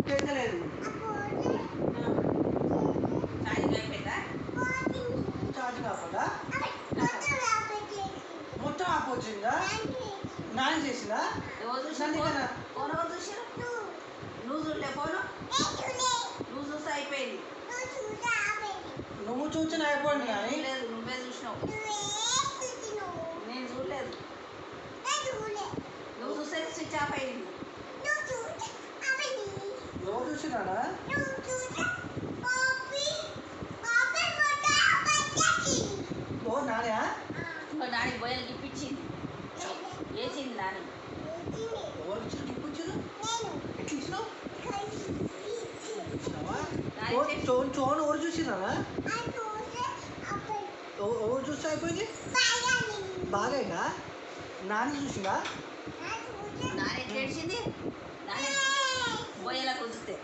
పెంచలేదు. ఛార్జింగ్ ఆపదా? మొత్తం ఆపొచ్చిందా? నాన్న చేసిందా? నువ్వు చూడలే ఫోను, నువ్వు చూస్తే అయిపోయింది. నువ్వు చూసిన అయిపోయింది కానీ లేదు, నువ్వే చూసినావు, నేను చూడలేదు. నువ్వు చూస్తే స్విచ్ ఆఫ్ అయింది. ఎవరు చూసినాడా? ఓ నానా నాని బొయ్యలు గిప్పించింది, వేసింది నాని. ఎవరు ఇచ్చిన గిఫ్ట్ ఇచ్చారు? ఎట్లా ఇచ్చినావు? చోను ఎవరు చూసినారా? ఎవరు చూస్తే అయిపోయింది? బాగా నాని చూసిందా? నాని ఎట్లా ఏడ్చింది? నాని బొయ్యలకు వదిలితే